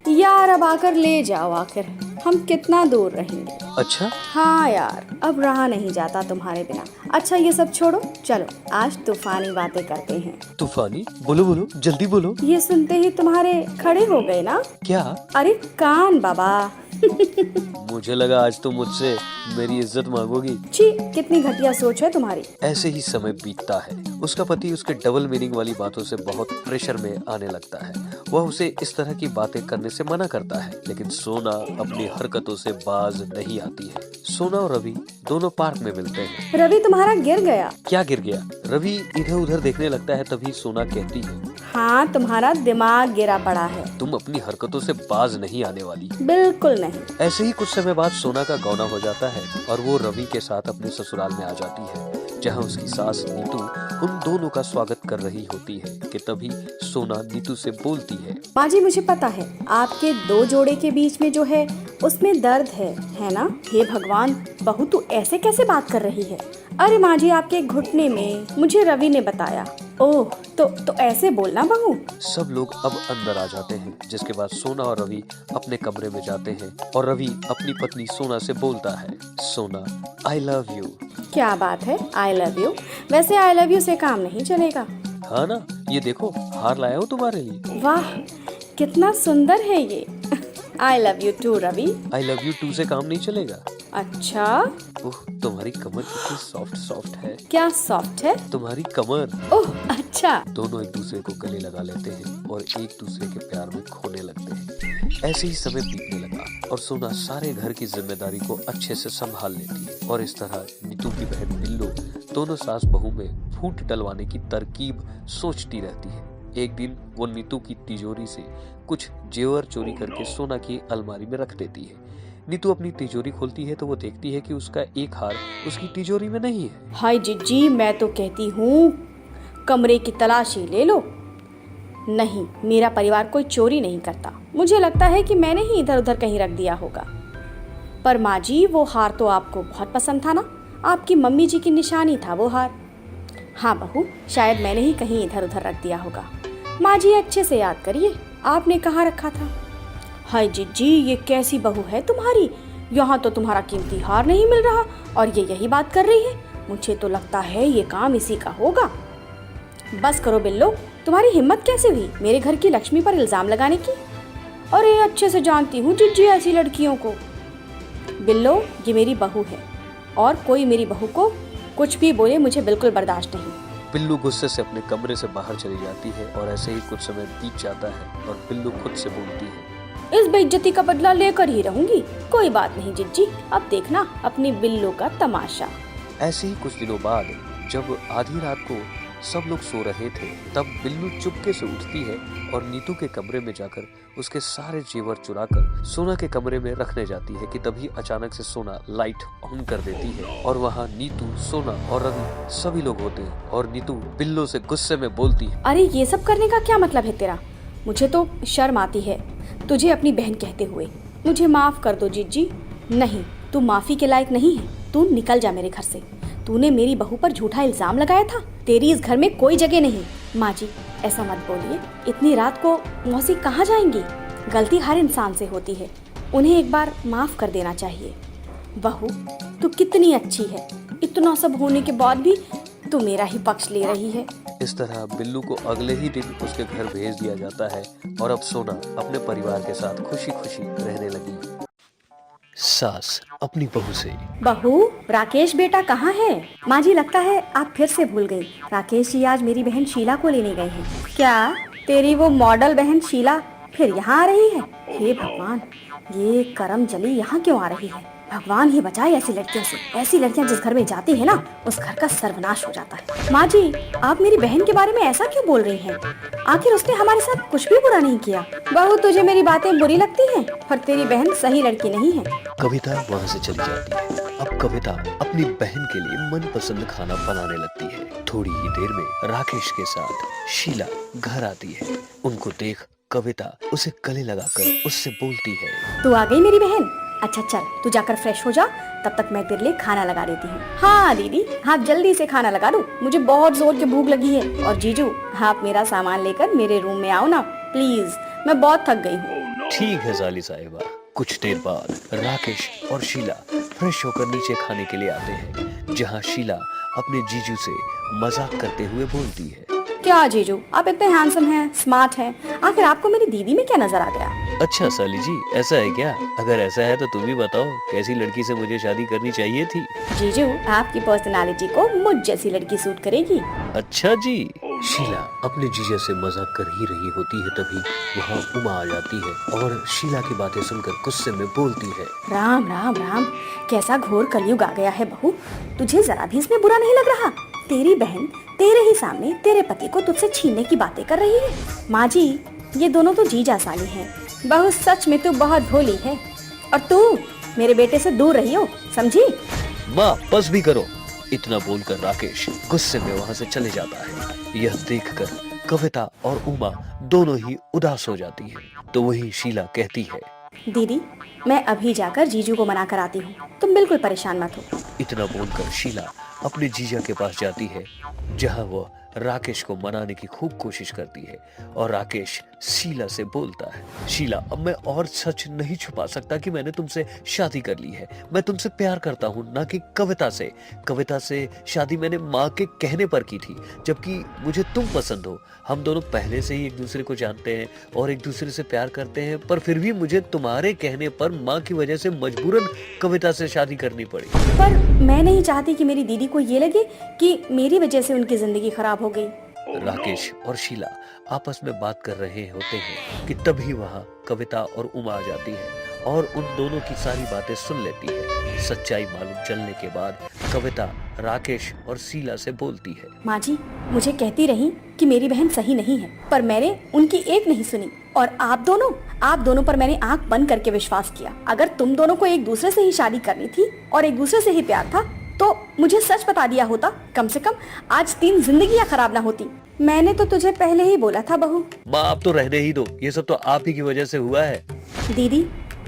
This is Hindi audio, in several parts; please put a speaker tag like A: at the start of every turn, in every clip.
A: यार अब आकर ले जाओ, आखिर हम कितना दूर रहेंगे।
B: अच्छा
A: हाँ यार, अब रहा नहीं जाता तुम्हारे बिना। अच्छा ये सब छोड़ो, चलो आज तूफानी बातें करते हैं।
B: तूफानी? बोलो बोलो, जल्दी बोलो।
A: ये सुनते ही तुम्हारे खड़े हो गए ना?
B: क्या?
A: अरे कान बाबा।
B: मुझे लगा आज तुम मुझसे मेरी इज्जत मांगोगी।
A: छी, कितनी घटिया सोच है तुम्हारी।
B: ऐसे ही समय बीतता है। उसका पति उसके डबल मीनिंग वाली बातों से बहुत प्रेशर में आने लगता है। वह उसे इस तरह की बातें करने से मना करता है, लेकिन सोना अपनी हरकतों से बाज नहीं आती है। सोना और रवि दोनों पार्क में मिलते हैं।
A: रवि तुम्हारा गिर गया।
B: क्या गिर गया? रवि इधर उधर देखने लगता है, तभी सोना कहती है,
A: हाँ तुम्हारा दिमाग गिरा पड़ा है।
B: तुम अपनी हरकतों से बाज नहीं आने वाली।
A: बिल्कुल नहीं।
B: ऐसे ही कुछ समय बाद सोना का गौना हो जाता है और वो रवि के साथ अपने ससुराल में आ जाती है, जहाँ उसकी सास नीतू उन दोनों का स्वागत कर रही होती है कि तभी सोना नीतू से बोलती है,
A: माँ जी मुझे पता है आपके दो जोड़े के बीच में जो है उसमें दर्द है ना? हे भगवान, बहू तू ऐसे कैसे बात कर रही है? अरे माँ जी आपके घुटने में, मुझे रवि ने बताया। ओह तो ऐसे बोलना बहू।
B: सब लोग अब अंदर आ जाते हैं, जिसके बाद सोना और रवि अपने कमरे में जाते हैं और रवि अपनी पत्नी सोना से बोलता है, सोना आई लव यू।
A: क्या बात है, आई लव यू? वैसे आई लव यू से काम नहीं चलेगा।
B: हाँ ना, ये देखो हार लाया हूँ तुम्हारे लिए।
A: वाह कितना सुंदर है ये। I love you too Ravi.
B: I love you too से काम नहीं चलेगा।
A: अच्छा
B: ओह, तुम्हारी कमर कितनी सॉफ्ट सॉफ्ट है।
A: क्या सॉफ्ट है?
B: तुम्हारी कमर।
A: ओह अच्छा।
B: दोनों एक दूसरे को गले लगा लेते हैं और एक दूसरे के प्यार में खोने लगते हैं। ऐसे ही समय बीतने लगा और सोना सारे घर की जिम्मेदारी को अच्छे से संभाल लेती है और इस तरह नीतू की बहन बिल्लो दोनों सास बहू में फूट डलवाने की तरकीब सोचती रहती है। एक दिन वो नीतू की तिजोरी से कुछ जेवर चोरी करके सोना की अलमारी में रख देती है। नीतू अपनी तिजोरी खोलती है तो वो देखती है कि उसका एक हार उसकी तिजोरी में नहीं है।
A: हाय जीजी, मैं तो कहती हूँ कमरे की तलाशी ले लो। नहीं, मेरा परिवार कोई चोरी नहीं करता। मुझे लगता है कि मैंने ही इधर उधर कहीं रख दिया होगा। पर माँ जी वो हार तो आपको बहुत पसंद था ना? आपकी मम्मी जी की निशानी था वो हार। हाँ बहू, शायद मैंने ही कहीं इधर उधर रख दिया होगा। माँ जी अच्छे से याद करिए, आपने कहाँ रखा था? हाय जीजी, ये कैसी बहू है तुम्हारी? यहाँ तो तुम्हारा कीमती हार नहीं मिल रहा और ये यही बात कर रही है। मुझे तो लगता है ये काम इसी का होगा। बस करो बिल्लो, तुम्हारी हिम्मत कैसे हुई मेरे घर की लक्ष्मी पर इल्जाम लगाने की? अरे अच्छे से जानती हूँ जीजी ऐसी लड़कियों को। बिल्लो, ये मेरी बहू है और कोई मेरी बहू को कुछ भी बोले मुझे बिल्कुल बर्दाश्त नहीं।
B: बिल्लू गुस्से से अपने कमरे से बाहर चली जाती है और ऐसे ही कुछ समय बीत जाता है और बिल्लू खुद से बोलती है,
A: इस बेइज्जती का बदला लेकर ही रहूंगी। कोई बात नहीं जिज्जी, अब देखना अपनी बिल्लू का तमाशा।
B: ऐसे ही कुछ दिनों बाद जब आधी रात को सब लोग सो रहे थे, तब बिल्लू चुपके से उठती है और नीतू के कमरे में जाकर उसके सारे जेवर चुराकर सोना के कमरे में रखने जाती है कि तभी अचानक से सोना लाइट ऑन कर देती है और वहाँ नीतू, सोना और रवि सभी लोग होते हैं और नीतू बिल्लो से गुस्से में बोलती है,
A: अरे ये सब करने का क्या मतलब है तेरा? मुझे तो शर्म आती है तुझे अपनी बहन कहते हुए। मुझे माफ कर दो जीजी। नहीं, तू माफी के लायक नहीं है। तू निकल जा मेरे घर से। तूने मेरी बहू पर झूठा इल्जाम लगाया था। तेरी इस घर में कोई जगह नहीं। माँ जी ऐसा मत बोलिए, इतनी रात को मौसी कहाँ जाएंगी? गलती हर इंसान से होती है, उन्हें एक बार माफ कर देना चाहिए। बहू तू कितनी अच्छी है, इतना सब होने के बाद भी तू मेरा ही पक्ष ले रही है।
B: इस तरह बिल्लू को अगले ही दिन उसके घर भेज दिया जाता है और अब सोना अपने परिवार के साथ खुशी खुशी रहने लगी। सास अपनी बहू से,
A: बहू राकेश बेटा कहाँ है? माँ जी लगता है आप फिर से भूल गई। राकेश जी आज मेरी बहन शीला को लेने गए हैं। क्या तेरी वो मॉडल बहन शीला फिर यहाँ आ रही है? हे भगवान, ये करम जली यहाँ क्यों आ रही है? भगवान ही बचाए ऐसी लड़कियों से। ऐसी लड़कियाँ जिस घर में जाती है ना, उस घर का सर्वनाश हो जाता है। माँ जी आप मेरी बहन के बारे में ऐसा क्यों बोल रही हैं? आखिर उसने हमारे साथ कुछ भी बुरा नहीं किया। बहू तुझे मेरी बातें बुरी लगती हैं और तेरी बहन सही लड़की नहीं है।
B: कविता वहाँ से चली जाती है। अब कविता अपनी बहन के लिए मनपसंद खाना बनाने लगती है। थोड़ी ही देर में राकेश के साथ शीला घर आती है। उनको देख कविता उसे गले लगाकर उससे बोलती है,
A: तू आ गई मेरी बहन? अच्छा चल तू जाकर फ्रेश हो जा, तब तक मैं तेरे लिए खाना लगा देती हूँ। हाँ दीदी, हाँ जल्दी से खाना लगा दो, मुझे बहुत जोर की भूख लगी है। और जीजू आप मेरा सामान लेकर मेरे रूम में आओ ना प्लीज, मैं बहुत थक गई हूँ।
B: ठीक है साली साहिबा। कुछ देर बाद राकेश और शीला फ्रेश होकर नीचे खाने के लिए आते हैं, जहाँ शीला अपने जीजू से मजाक करते हुए बोलती है,
A: क्या जीजू, आप इतने हैंडसम हैं, स्मार्ट हैं, आखिर आपको मेरी दीदी में क्या नजर आ गया?
B: अच्छा साली जी, ऐसा है क्या? अगर ऐसा है तो तुम ही बताओ, कैसी लड़की से मुझे शादी करनी चाहिए थी?
A: जीजू, आपकी पर्सनालिटी को मुझ जैसी लड़की सूट करेगी।
B: अच्छा जी। शीला अपने जीजा से मजाक कर ही रही होती है, तभी वहाँ उमा आ जाती है और शीला की बातें सुनकर गुस्से में बोलती है,
A: राम राम राम, कैसा घोर कलयुग आ गया है बहू, तुझे जरा भी इसमें बुरा नहीं लग रहा? तेरी बहन तेरे ही सामने तेरे पति को तुझसे छीनने की बातें कर रही है। माँ जी, ये दोनों तो जीजा साली हैं। बहू सच में तू बहुत भोली है, और तू मेरे बेटे से दूर रही हो, समझी?
B: माँ बस भी करो। इतना बोलकर राकेश गुस्से में वहाँ से चले जाता है। यह देखकर कविता और उमा दोनों ही उदास हो जाती हैं। तो वही शीला कहती है,
A: दीदी, मैं अभी जाकर जीजू को मना कर आती हूँ, तुम बिल्कुल परेशान मत हो।
B: इतना बोलकर शीला अपने जीजा के पास जाती है, जहाँ वह राकेश को मनाने की खूब कोशिश करती है और राकेश शीला से बोलता है, शीला, अब मैं और सच नहीं छुपा सकता कि मैंने तुमसे शादी कर ली है। मैं तुमसे प्यार करता हूँ, ना कि कविता से। कविता से शादी मैंने माँ के कहने पर की थी, जबकि मुझे तुम पसंद हो। हम दोनों पहले से ही एक दूसरे को जानते हैं और एक दूसरे से प्यार करते हैं, पर फिर भी मुझे तुम्हारे कहने पर माँ की वजह से मजबूरन कविता से शादी करनी पड़ी।
A: पर मैं नहीं चाहती कि मेरी दीदी को ये लगे कि मेरी वजह से उनकी जिंदगी खराब हो गई।
B: राकेश और शीला आपस में बात कर रहे होते हैं कि तभी वहाँ कविता और उमा आ जाती है और उन दोनों की सारी बातें सुन लेती है। सच्चाई मालूम चलने के बाद कविता राकेश और शीला से बोलती है,
A: माँ जी, मुझे कहती रही कि मेरी बहन सही नहीं है, पर मैंने उनकी एक नहीं सुनी, और आप दोनों पर मैंने आंख बंद करके विश्वास किया। अगर तुम दोनों को एक दूसरे से ही शादी करनी थी और एक दूसरे से ही प्यार था, तो मुझे सच बता दिया होता, कम से कम आज 3 जिंदगियां खराब ना होती। मैंने तो तुझे पहले ही बोला था बहू।
B: माँ अब तो रहने ही दो, ये सब तो आप ही की वजह से हुआ है।
A: दीदी,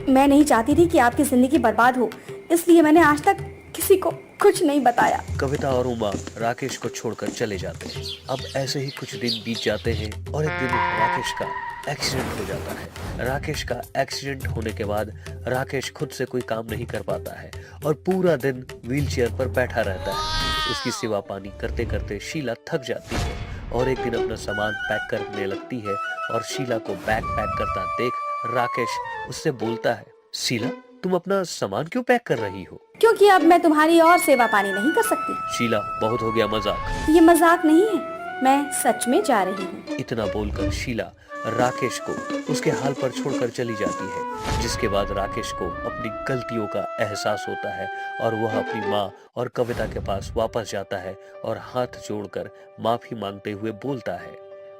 A: मैं नहीं चाहती थी कि आपकी जिंदगी बर्बाद हो, इसलिए मैंने आज तक किसी को कुछ नहीं बताया।
B: कविता और उमा राकेश को छोड़कर चले जाते हैं। अब ऐसे ही कुछ दिन बीत जाते हैं और एक दिन राकेश का एक्सीडेंट हो जाता है। राकेश का एक्सीडेंट होने के बाद राकेश खुद से कोई काम नहीं कर पाता है और पूरा दिन व्हीलचेयर पर बैठा रहता है। उसकी सेवा पानी करते करते शीला थक जाती है और एक दिन अपना सामान पैक करने लगती है और शीला को बैग पैक करता देख राकेश उससे बोलता है, शीला, तुम अपना सामान क्यों पैक कर रही हो?
A: क्योंकि अब मैं तुम्हारी और सेवा पानी नहीं कर सकती।
B: शीला, बहुत हो गया मजाक।
A: ये मजाक नहीं है, मैं सच में जा रही हूँ।
B: इतना बोलकर शीला राकेश को उसके हाल पर छोड़कर चली जाती है, जिसके बाद राकेश को अपनी गलतियों का एहसास होता है और वह अपनी माँ और कविता के पास वापस जाता है और हाथ जोड़कर माफी मांगते हुए बोलता है,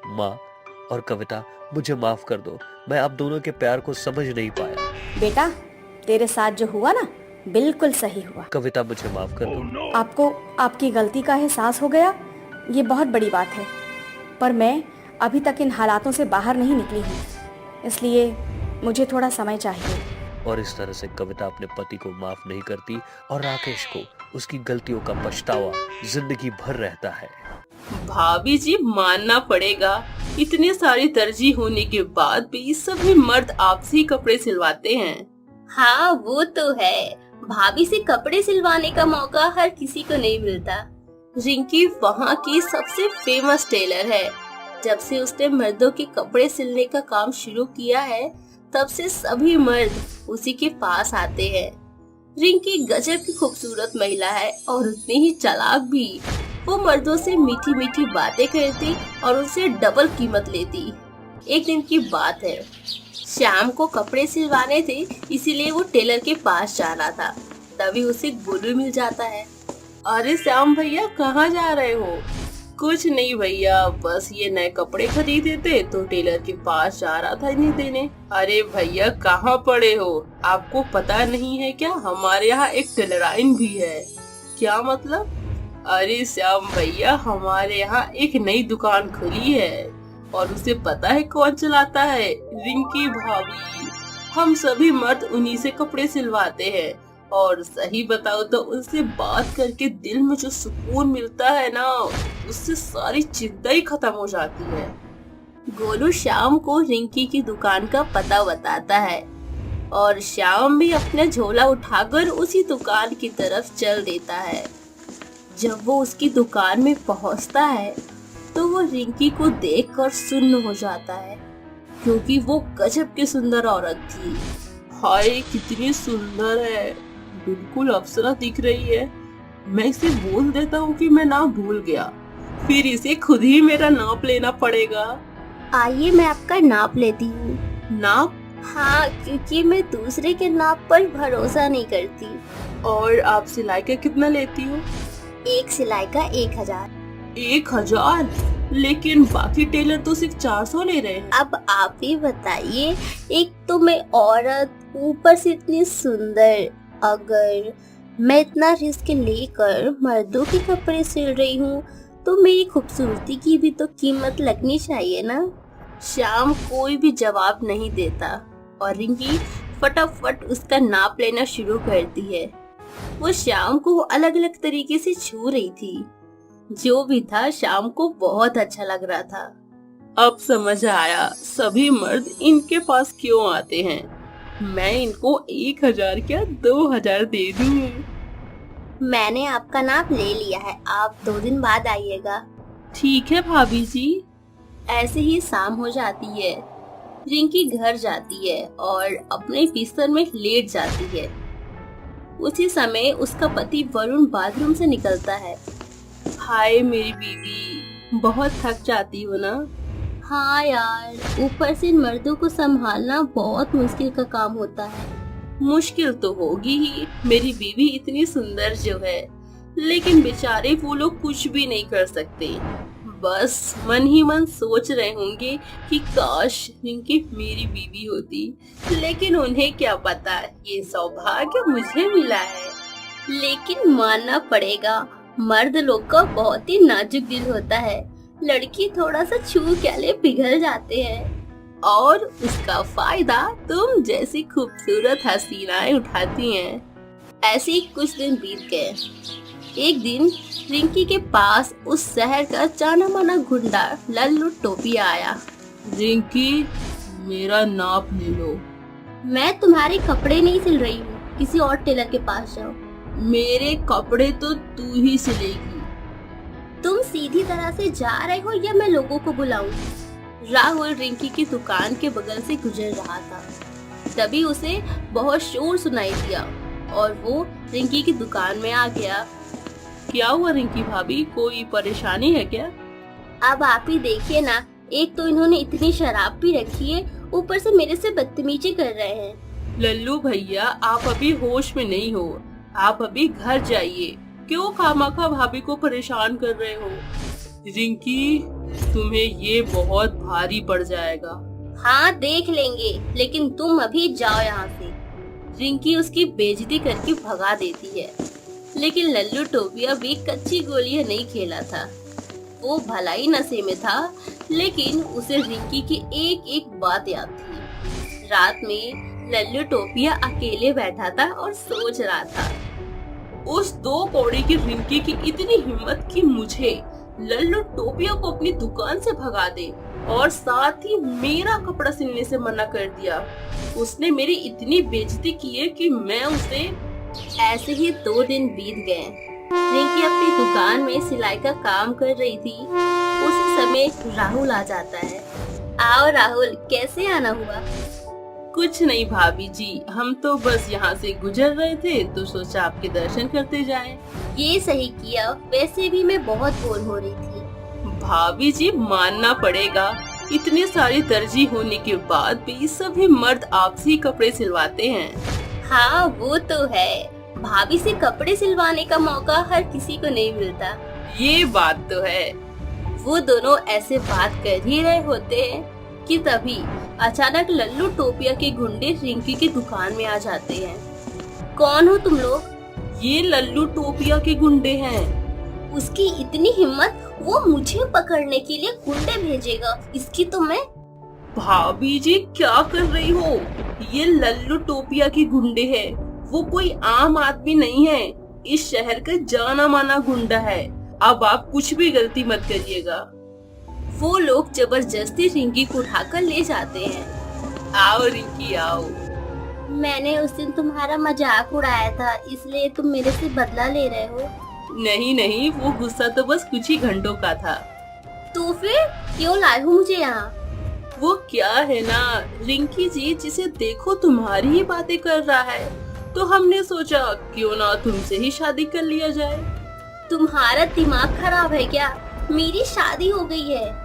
B: माँ और कविता, मुझे माफ कर दो, मैं आप दोनों के प्यार को समझ नहीं पाया।
A: बेटा, तेरे साथ जो हुआ ना, बिल्कुल सही हुआ।
B: कविता, मुझे माफ कर दो।
A: आपको आपकी गलती का एहसास हो गया, ये बहुत बड़ी बात है, पर मैं अभी तक इन हालातों से बाहर नहीं निकली हूँ, इसलिए मुझे थोड़ा समय चाहिए।
B: और इस तरह से कविता अपने पति को माफ नहीं करती और राकेश को उसकी गलतियों का पछतावा जिंदगी भर रहता है।
C: भाभी जी, मानना पड़ेगा, इतने सारे दर्जी होने के बाद भी सभी मर्द आपसे ही कपड़े सिलवाते हैं।
D: हाँ, वो तो है, भाभी से कपड़े सिलवाने का मौका हर किसी को नहीं मिलता।
C: रिंकी वहाँ की सबसे फेमस टेलर है। जब से उसने मर्दों के कपड़े सिलने का काम शुरू किया है, तब से सभी मर्द उसी के पास आते हैं। रिंकी गजब की खूबसूरत महिला है और उतनी ही चालाक भी। वो मर्दों से मीठी मीठी बातें करती और उनसे डबल कीमत लेती। एक दिन की बात है, श्याम को कपड़े सिलवाने थे, इसीलिए वो टेलर के पास जाना था। तभी उसे गोलू मिल जाता है। अरे श्याम भैया, कहाँ जा रहे हो? कुछ नहीं भैया, बस ये नए कपड़े खरीदे थे तो टेलर के पास जा रहा था इन्हें देने। अरे भैया, कहाँ पड़े हो? आपको पता नहीं है क्या, हमारे यहाँ एक टेलराइन भी है। क्या मतलब? अरे श्याम भैया, हमारे यहाँ एक नई दुकान खुली है और उसे पता है कौन चलाता है? रिंकी भाभी। हम सभी मर्द उन्हीं से कपड़े सिलवाते हैं और सही बताओ तो उनसे बात करके दिल में जो सुकून मिलता है ना, उससे सारी चिंता ही खत्म हो जाती है। गोलू श्याम को रिंकी की दुकान का पता बताता है और श्याम भी अपना झोला उठाकर उसी दुकान की तरफ चल देता है। जब वो उसकी दुकान में पहुंचता है तो वो रिंकी को देखकर सुन्न हो जाता है, क्योंकि वो गजब की सुंदर औरत थी। हाय कितनी सुंदर है, बिल्कुल अप्सरा दिख रही है। मैं इसे बोल देता हूँ कि मैं नाम भूल गया, फिर इसे खुद ही मेरा नाप लेना पड़ेगा।
D: आइए मैं आपका नाप लेती हूँ।
C: नाप?
D: हाँ, क्योंकि मैं दूसरे के नाप पर भरोसा नहीं करती।
C: और आप सिलाई का कितना लेती हो?
D: एक सिलाई का 1000।
C: 1000? लेकिन बाकी टेलर तो सिर्फ 400 ले रहे हैं।
D: अब आप ही बताइए, एक तो मैं औरत, ऊपर से इतनी सुंदर, अगर मैं इतना रिस्क लेकर मर्दों के कपड़े सिल रही हूँ तो मेरी खूबसूरती की भी तो कीमत लगनी चाहिए ना।
C: श्याम कोई भी जवाब नहीं देता और रिंकी फटाफट उसका नाप लेना शुरू करती है। वो श्याम को अलग अलग तरीके से छू रही थी। जो भी था श्याम को बहुत अच्छा लग रहा था। अब समझ आया सभी मर्द इनके पास क्यों आते हैं। मैं इनको 1000 क्या 2000 दे दूं।
D: मैंने आपका नाप ले लिया है, आप 2 दिन बाद आइएगा।
C: ठीक है भाभी जी। ऐसे ही शाम हो जाती है। रिंकी घर जाती है और अपने बिस्तर में लेट जाती है। उसी समय उसका पति वरुण बाथरूम से निकलता है। हाय मेरी बीवी, बहुत थक जाती हो ना?
D: हाँ यार, ऊपर से मर्दों को संभालना बहुत मुश्किल का काम होता है।
C: मुश्किल तो होगी ही, मेरी बीवी इतनी सुंदर जो है, लेकिन बेचारे वो लोग कुछ भी नहीं कर सकते। बस मन ही मन सोच रहे होंगे कि काश रिंकी मेरी बीवी होती, लेकिन उन्हें क्या पता ये सौभाग्य मुझे मिला है।
D: लेकिन मानना पड़ेगा, मर्द लोग का बहुत ही नाजुक दिल होता है। लड़की थोड़ा सा छू क्या ले पिघल जाते हैं,
C: और उसका फायदा तुम जैसी खूबसूरत हसीनाएं उठाती हैं।
D: ऐसे ही कुछ दिन बीत गए। एक दिन रिंकी के पास उस शहर का जाना माना गुंडा लल्लू टोपिया आया।
C: रिंकी, मेरा नाप ले लो।
D: मैं तुम्हारे कपड़े नहीं सिल रही हूँ, किसी और टेलर के पास जाओ।
C: मेरे कपड़े तो तू ही सिलेगी।
D: तुम सीधी तरह से जा रहे हो या मैं लोगों को बुलाऊं?
C: राहुल रिंकी की दुकान के बगल से गुजर रहा था। तभी उसे बहुत शोर सुनाई दिया और वो रिंकी की दुकान में आ गया। क्या हुआ रिंकी भाभी, कोई परेशानी है क्या?
D: अब आप ही देखिए ना, एक तो इन्होंने इतनी शराब पी रखी है, ऊपर से मेरे से बदतमीजी कर रहे हैं।
C: लल्लू भैया, आप अभी होश में नहीं हो, आप अभी घर जाइए। क्यों खामखा भाभी को परेशान कर रहे हो? रिंकी, तुम्हें ये बहुत भारी पड़ जाएगा।
D: हाँ देख लेंगे, लेकिन तुम अभी जाओ यहाँ से।
C: रिंकी उसकी बेइज्जती करके भगा देती है, लेकिन लल्लू टोपिया भी कच्ची गोलियां नहीं खेला था। वो भलाई नशे में था, लेकिन उसे रिंकी की एक एक बात याद थी। रात में लल्लू टोपिया अकेले बैठा था और सोच रहा था, उस 2 कौड़ी की रिंकी की इतनी हिम्मत कि मुझे लल्लू टोपिया को अपनी दुकान से भगा दे और साथ ही मेरा कपड़ा सिलने से मना कर दिया। उसने मेरी इतनी बेइज्जती की है कि मैं उसे।
D: ऐसे ही 2 दिन बीत गए। रिंकी अपनी दुकान में सिलाई का काम कर रही थी। उसी समय राहुल आ जाता है। आओ राहुल, कैसे आना हुआ?
C: कुछ नहीं भाभी जी, हम तो बस यहाँ से गुजर रहे थे तो सोचा आपके दर्शन करते जाएं।
D: ये सही किया, वैसे भी मैं बहुत बोर हो रही थी।
C: भाभी जी, मानना पड़ेगा, इतने सारी दर्जी होने के बाद भी सभी मर्द आपसे कपड़े सिलवाते हैं।
D: हाँ वो तो है, भाभी से कपड़े सिलवाने का मौका हर किसी को नहीं मिलता।
C: ये बात तो है। वो दोनों ऐसे बात कर ही रहे होते हैं कि तभी अचानक लल्लू टोपिया के गुंडे रिंकी की दुकान में आ जाते हैं।
D: कौन हो तुम लोग?
C: ये लल्लू टोपिया के गुंडे हैं।
D: उसकी इतनी हिम्मत, वो मुझे पकड़ने के लिए गुंडे भेजेगा, इसकी तो मैं।
C: भाभी जी क्या कर रही हो? ये लल्लू टोपिया के गुंडे हैं। वो कोई आम आदमी नहीं है, इस शहर का जाना माना गुंडा है। अब आप कुछ भी गलती मत करिएगा। वो लोग जबरदस्ती रिंकी को उठाकर ले जाते हैं। आओ रिंकी आओ।
D: मैंने उस दिन तुम्हारा मजाक उड़ाया था, इसलिए तुम मेरे से बदला ले रहे हो।
C: नहीं नहीं, वो गुस्सा तो बस कुछ ही घंटों का था।
D: तो फिर क्यों लाए हो मुझे यहाँ?
C: वो क्या है ना रिंकी जी, जिसे देखो तुम्हारी ही बातें कर रहा है, तो हमने सोचा क्यों ना तुमसे ही शादी कर लिया जाए।
D: तुम्हारा दिमाग खराब है क्या? मेरी शादी हो गई है।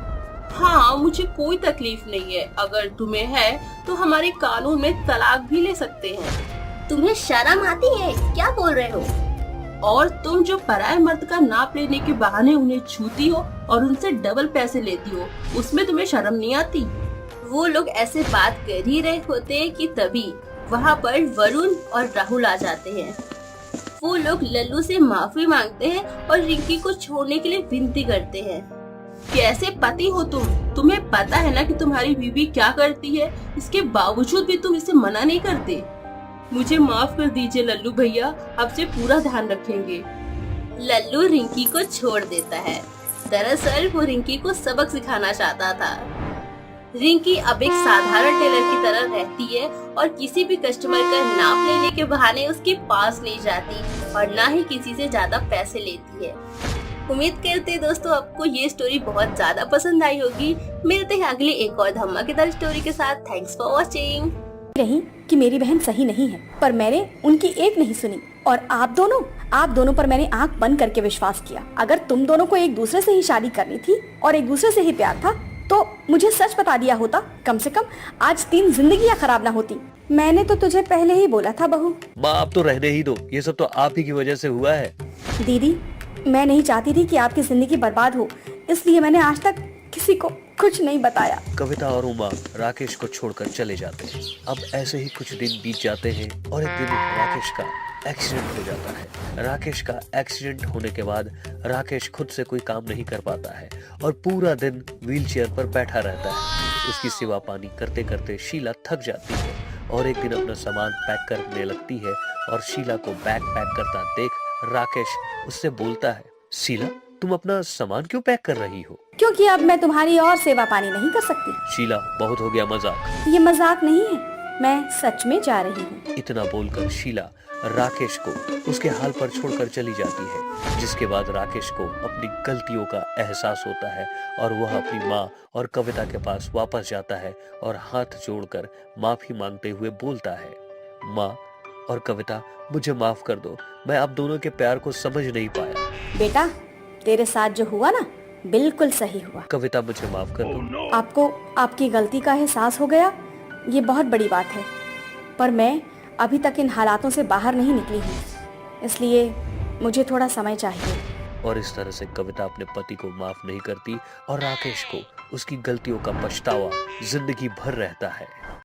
C: हाँ, मुझे कोई तकलीफ नहीं है। अगर तुम्हें है तो हमारे कानून में तलाक भी ले सकते हैं।
D: तुम्हें शर्म आती है? क्या बोल रहे हो?
C: और तुम जो पराये मर्द का नाप लेने के बहाने उन्हें छूती हो और उनसे डबल पैसे लेती हो, उसमें तुम्हें शर्म नहीं आती? वो लोग ऐसे बात कर ही रहे होते हैं कि तभी वहाँ पर वरुण और राहुल आ जाते हैं। वो लोग लल्लू से माफी मांगते हैं और रिंकी को छोड़ने के लिए विनती करते हैं। कैसे पति हो तुम? तुम्हें पता है ना कि तुम्हारी बीवी क्या करती है, इसके बावजूद भी तुम इसे मना नहीं करते। मुझे माफ कर दीजिए लल्लू भैया, अब से पूरा ध्यान रखेंगे। लल्लू रिंकी को छोड़ देता है। दरअसल वो रिंकी को सबक सिखाना चाहता था। रिंकी अब एक साधारण टेलर की तरह रहती है और किसी भी कस्टमर का नाप लेने के बहाने उसके पास नहीं जाती और ना ही किसी से ज्यादा पैसे लेती है। उम्मीद करते हैं दोस्तों आपको ये स्टोरी बहुत ज्यादा पसंद आई होगी। मिलते हैं अगली एक और धमाकेदार स्टोरी के साथ। Thanks for watching.
A: रही कि मेरी बहन सही नहीं है, पर मैंने उनकी एक नहीं सुनी और आप दोनों पर मैंने आंख बंद करके विश्वास किया। अगर तुम दोनों को एक दूसरे से ही शादी करनी थी और एक दूसरे से ही प्यार था तो मुझे सच बता दिया होता, कम से कम आज 3 जिंदगियां खराब ना होती। मैंने तो तुझे पहले ही बोला था बहू।
B: माँ आप तो रहने ही दो, ये सब तो आप ही की वजह से हुआ है।
A: दीदी, मैं नहीं चाहती थी कि आपकी जिंदगी बर्बाद हो, इसलिए मैंने आज तक किसी को कुछ नहीं बताया।
B: कविता और उमा राकेश को छोड़कर चले जाते हैं। अब ऐसे ही कुछ दिन बीत जाते हैं और एक दिन राकेश का एक्सीडेंट हो जाता है। राकेश का एक्सीडेंट होने के बाद राकेश खुद से कोई काम नहीं कर पाता है और पूरा दिन व्हीलचेयर पर बैठा रहता है। उसकी सेवा पानी करते करते शीला थक जाती है और एक दिन अपना सामान पैक करने लगती है और शीला को बैग पैक करता देख राकेश उससे बोलता है, शीला तुम अपना सामान क्यों पैक कर रही हो?
A: क्योंकि अब मैं तुम्हारी और सेवा पानी नहीं कर सकती।
B: शीला बहुत हो गया मजाक।
A: ये मजाक नहीं है, मैं सच में जा रही हूँ।
B: इतना बोलकर शीला राकेश को उसके हाल पर छोड़कर चली जाती है, जिसके बाद राकेश को अपनी गलतियों का एहसास होता है और वह अपनी माँ और कविता के पास वापस जाता है और हाथ जोड़कर माफी मांगते हुए बोलता है, माँ और कविता मुझे माफ कर दो, मैं आप दोनों के प्यार को समझ नहीं पाया।
A: बेटा, तेरे साथ जो हुआ ना बिल्कुल सही हुआ।
B: कविता मुझे माफ कर दो।
A: आपको आपकी गलती का एहसास हो गया, ये बहुत बड़ी बात है, पर मैं अभी तक इन हालातों से बाहर नहीं निकली हूँ, इसलिए मुझे थोड़ा समय चाहिए।
B: और इस तरह से कविता अपने पति को माफ नहीं करती और राकेश को उसकी गलतियों का पछतावा जिंदगी भर रहता है।